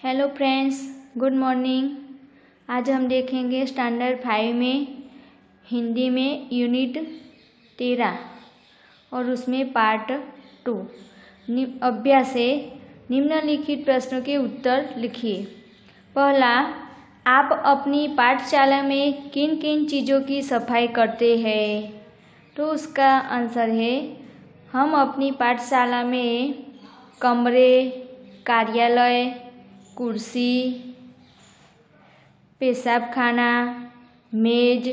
Hello friends, good morning. आज हम देखेंगे स्टैंडर्ड 5 में हिंदी में यूनिट 13 और उसमें पार्ट 2। अभ्यास है, निम्नलिखित प्रश्नों के उत्तर लिखिए। पहला, आप अपनी पाठशाला में किन किन चीज़ों की सफाई करते हैं? तो उसका आंसर है, हम अपनी पाठशाला में कमरे, कार्यालय, कुर्सी, पेशाब खाना, मेज,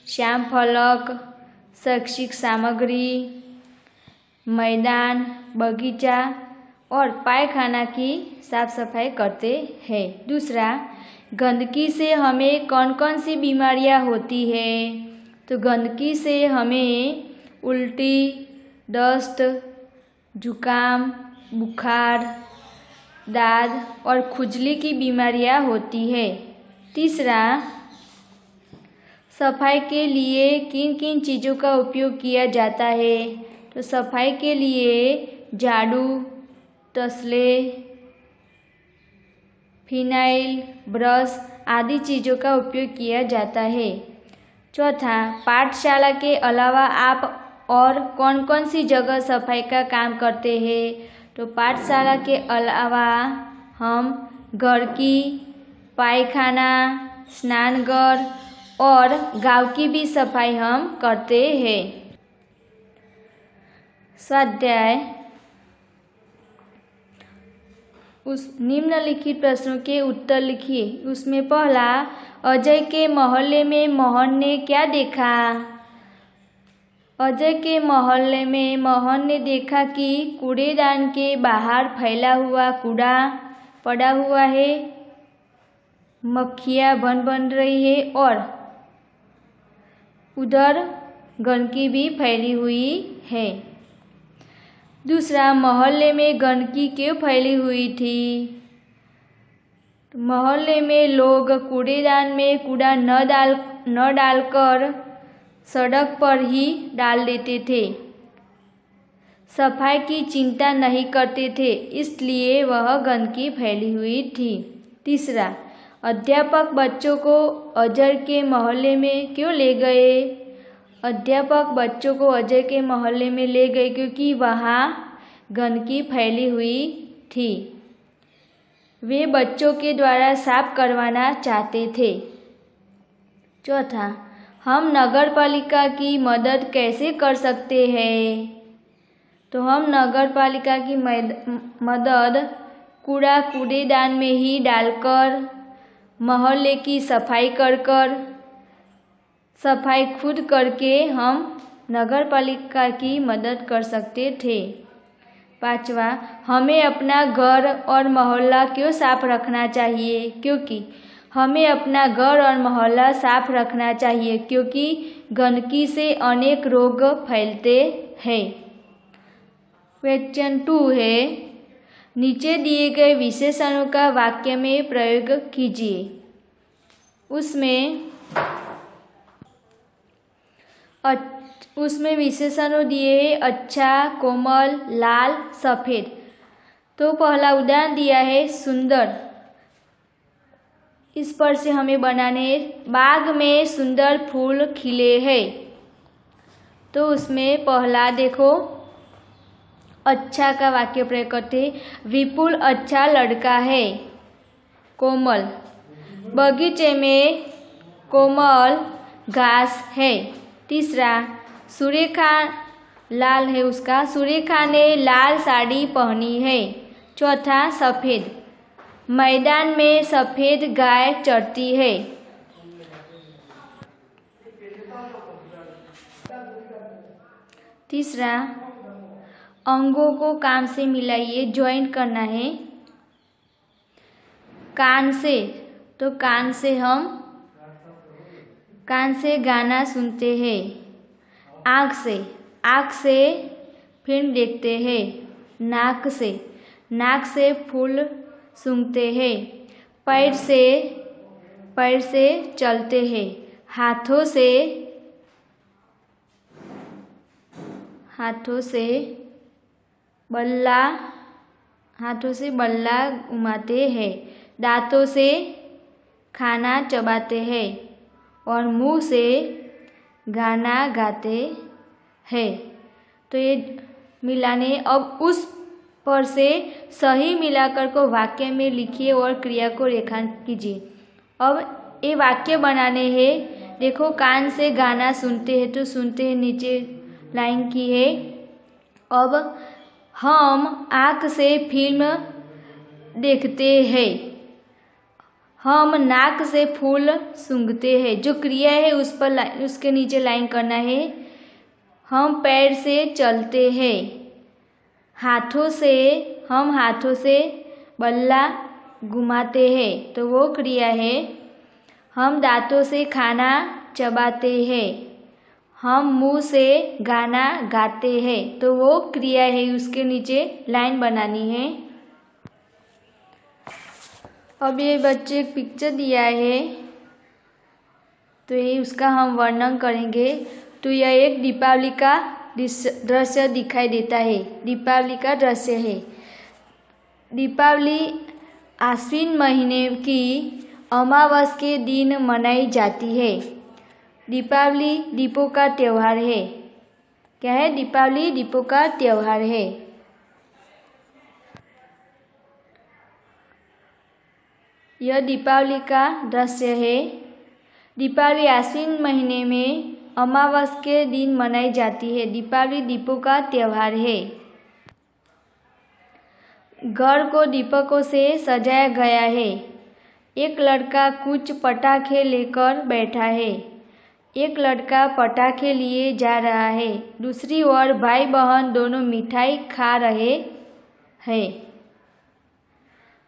श्याम फलक, शैक्षिक सामग्री, मैदान, बगीचा और पायखाना की साफ सफाई करते हैं। दूसरा, गंदगी से हमें कौन कौन सी बीमारियां होती है? तो गंदगी से हमें उल्टी, दस्त, जुकाम, बुखार, दाद और खुजली की बीमारियां होती है। तीसरा, सफाई के लिए किन किन चीज़ों का उपयोग किया जाता है? तो सफाई के लिए झाड़ू, तसले, फिनाइल, ब्रश आदि चीज़ों का उपयोग किया जाता है। चौथा, पाठशाला के अलावा आप और कौन कौन सी जगह सफाई का काम करते हैं? तो पाठशाला के अलावा हम घर की, पायखाना, स्नानघर और गांव की भी सफाई हम करते हैं। स्वाध्याय, उस निम्नलिखित प्रश्नों के उत्तर लिखिए। उसमें पहला, अजय के मोहल्ले में मोहन ने क्या देखा? अजय के मोहल्ले में मोहन ने देखा कि कूड़ेदान के बाहर फैला हुआ कूड़ा पड़ा हुआ है, मक्खियाँ बन रही है और उधर गंदगी भी फैली हुई है। दूसरा, मोहल्ले में गंदगी क्यों फैली हुई थी? मोहल्ले में लोग कूड़ेदान में कूड़ा न डालकर सड़क पर ही डाल देते थे, सफाई की चिंता नहीं करते थे, इसलिए वह गंदगी फैली हुई थी। तीसरा, अध्यापक बच्चों को अजय के मोहल्ले में क्यों ले गए? अध्यापक बच्चों को अजय के मोहल्ले में ले गए क्योंकि वहाँ गंदगी फैली हुई थी। वे बच्चों के द्वारा साफ करवाना चाहते थे। चौथा, हम नगर पालिका की मदद कैसे कर सकते हैं? तो हम नगर पालिका की मदद कूड़ेदान में ही डालकर, मोहल्ले की सफाई कर सफाई खुद करके हम नगर पालिका की मदद कर सकते थे। पांचवा, हमें अपना घर और मोहल्ला क्यों साफ रखना चाहिए? क्योंकि हमें अपना घर और मोहल्ला साफ रखना चाहिए क्योंकि गंदगी से अनेक रोग फैलते हैं। क्वेश्चन 2 है, नीचे दिए गए विशेषणों का वाक्य में प्रयोग कीजिए। उसमें विशेषणों दिए हैं अच्छा, कोमल, लाल, सफ़ेद। तो पहला उदाहरण दिया है सुंदर। इस पर से हमें बनाने, बाग में सुंदर फूल खिले हैं। तो उसमें पहला देखो, अच्छा का वाक्य प्रयोग करते, विपुल अच्छा लड़का है। कोमल, बगीचे में कोमल घास है। तीसरा, सुरेखा, लाल है उसका, सुरेखा ने लाल साड़ी पहनी है। चौथा, सफ़ेद, मैदान में सफ़ेद गाय चरती है। तीसरा, अंगों को कान से मिलाइए, ज्वाइंट करना है। कान से, तो कान से गाना सुनते हैं। आँख से फिल्म देखते हैं। नाक से फूल सूंघते हैं। पैर से चलते हैं। हाथों से बल्ला घुमाते हैं। दांतों से खाना चबाते हैं और मुंह से गाना गाते हैं। तो ये मिलाने, अब उस पर से सही मिलाकर को वाक्य में लिखिए और क्रिया को रेखांकित कीजिए। अब ये वाक्य बनाने हैं। देखो, कान से गाना सुनते हैं, तो सुनते हैं नीचे लाइन की है। अब हम आँख से फिल्म देखते हैं। हम नाक से फूल सूंघते हैं। जो क्रिया है उस पर उसके नीचे लाइन करना है। हम पैर से चलते हैं। हम हाथों से बल्ला घुमाते हैं, तो वो क्रिया है। हम दांतों से खाना चबाते हैं। हम मुंह से गाना गाते हैं, तो वो क्रिया है, उसके नीचे लाइन बनानी है। अब ये बच्चे एक पिक्चर दिया है, तो ये उसका हम वर्णन करेंगे। तो यह एक दीपावली का दृश्य दिखाई देता है। दीपावली का दृश्य है। दीपावली आश्विन महीने की अमावस के दिन मनाई जाती है। दीपावली दीपों का त्यौहार है। क्या है? दीपावली दीपों का त्यौहार है। यह दीपावली का दृश्य है। दीपावली आश्विन महीने में अमावस के दिन मनाई जाती है। दीपावली दीपों का त्यौहार है। घर को दीपकों से सजाया गया है। एक लड़का कुछ पटाखे लेकर बैठा है। एक लड़का पटाखे लिए जा रहा है। दूसरी ओर भाई बहन दोनों मिठाई खा रहे हैं।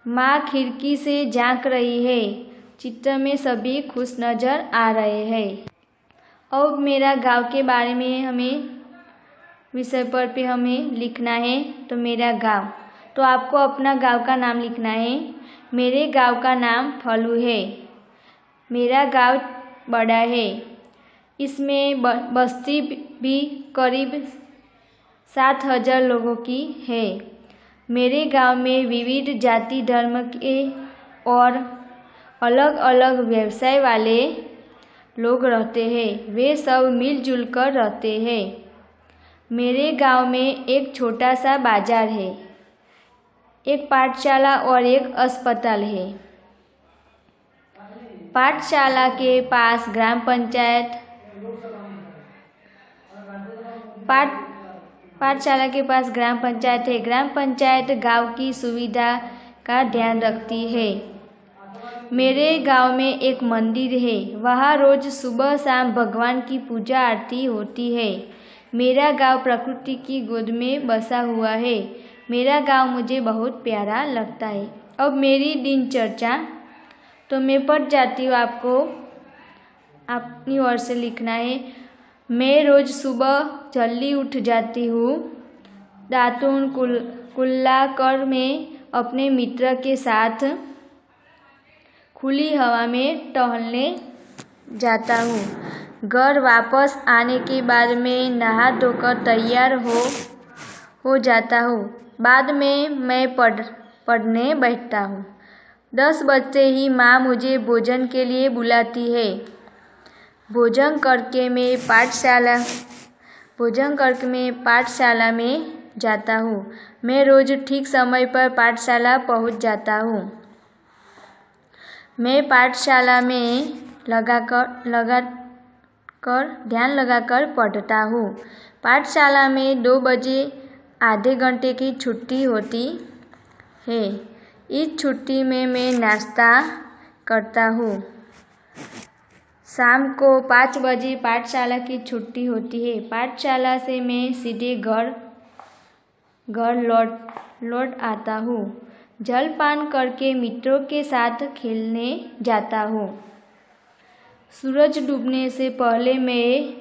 माँ खिड़की से झांक रही है। चित्र में सभी खुश नजर आ रहे हैं। अब मेरा गांव के बारे में हमें विषय पर पे हमें लिखना है। तो मेरा गांव, तो आपको अपना गांव का नाम लिखना है। मेरे गांव का नाम फलू है। मेरा गांव बड़ा है। इसमें बस्ती भी करीब 7,000 लोगों की है। मेरे गांव में विविध जाति धर्म के और अलग अलग व्यवसाय वाले लोग रहते हैं। वे सब मिलजुल कर रहते हैं। मेरे गांव में एक छोटा सा बाजार है। एक पाठशाला और एक अस्पताल है। पाठशाला के पास ग्राम पंचायत पाठशाला के पास ग्राम पंचायत है। ग्राम पंचायत गांव की सुविधा का ध्यान रखती है। मेरे गांव में एक मंदिर है। वहाँ रोज सुबह शाम भगवान की पूजा आरती होती है। मेरा गांव प्रकृति की गोद में बसा हुआ है। मेरा गांव मुझे बहुत प्यारा लगता है। अब मेरी दिनचर्या, तो मैं पढ़ जाती हूँ। आपको अपनी ओर से लिखना है। मैं रोज सुबह जल्दी उठ जाती हूँ। दातुन कुल्ला कर मैं अपने मित्र के साथ खुली हवा में टहलने जाता हूँ। घर वापस आने के बाद मैं नहा धोकर तैयार हो जाता हूँ। बाद में मैं पढ़ने बैठता हूँ। 10 बजते ही माँ मुझे भोजन के लिए बुलाती है। भोजन करके मैं पाठशाला में जाता हूँ। मैं रोज ठीक समय पर पाठशाला पहुँच जाता हूँ। मैं पाठशाला में ध्यान लगाकर पढ़ता हूँ। पाठशाला में 2 बजे आधे घंटे की छुट्टी होती है। इस छुट्टी में मैं नाश्ता करता हूँ। शाम को 5 बजे पाठशाला की छुट्टी होती है। पाठशाला से मैं सीधे घर लौट आता हूँ। जलपान करके मित्रों के साथ खेलने जाता हूँ। सूरज डूबने से पहले मैं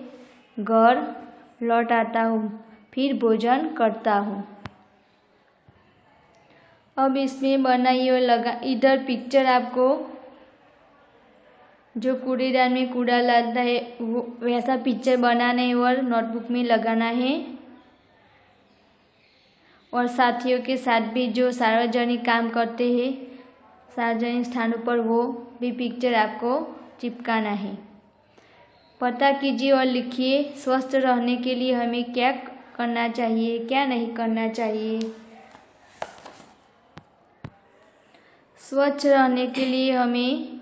घर लौट आता हूँ, फिर भोजन करता हूँ। अब इसमें बनाइए और इधर पिक्चर आपको जो कूड़ेदान में कूड़ा लाता है वो वैसा पिक्चर बनाना है और नोटबुक में लगाना है। और साथियों के साथ भी जो सार्वजनिक काम करते हैं सार्वजनिक स्थानों पर वो भी पिक्चर आपको चिपकाना है। पता कीजिए और लिखिए स्वस्थ रहने के लिए हमें क्या करना चाहिए, क्या नहीं करना चाहिए। स्वच्छ रहने के लिए हमें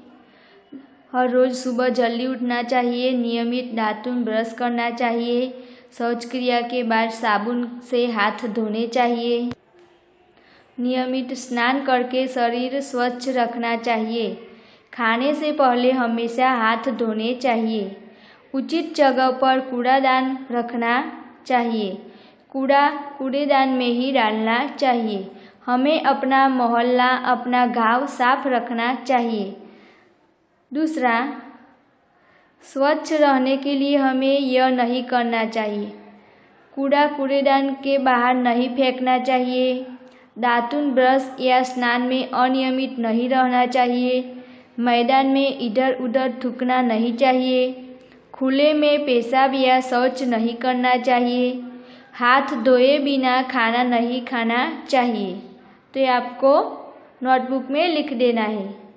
हर रोज़ सुबह जल्दी उठना चाहिए, नियमित दातुन ब्रश करना चाहिए, शौच क्रिया के बाद साबुन से हाथ धोने चाहिए, नियमित स्नान करके शरीर स्वच्छ रखना चाहिए, खाने से पहले हमेशा हाथ धोने चाहिए, उचित जगह पर कूड़ादान रखना चाहिए, कूड़ेदान में ही डालना चाहिए, हमें अपना मोहल्ला, अपना गांव साफ रखना चाहिए। दूसरा, स्वच्छ रहने के लिए हमें यह नहीं करना चाहिए, कूड़ेदान के बाहर नहीं फेंकना चाहिए, दातुन ब्रश या स्नान में अनियमित नहीं रहना चाहिए, मैदान में इधर उधर थूकना नहीं चाहिए, खुले में पेशाब या शौच नहीं करना चाहिए, हाथ धोए बिना खाना नहीं खाना चाहिए। तो ये आपको नोटबुक में लिख देना है।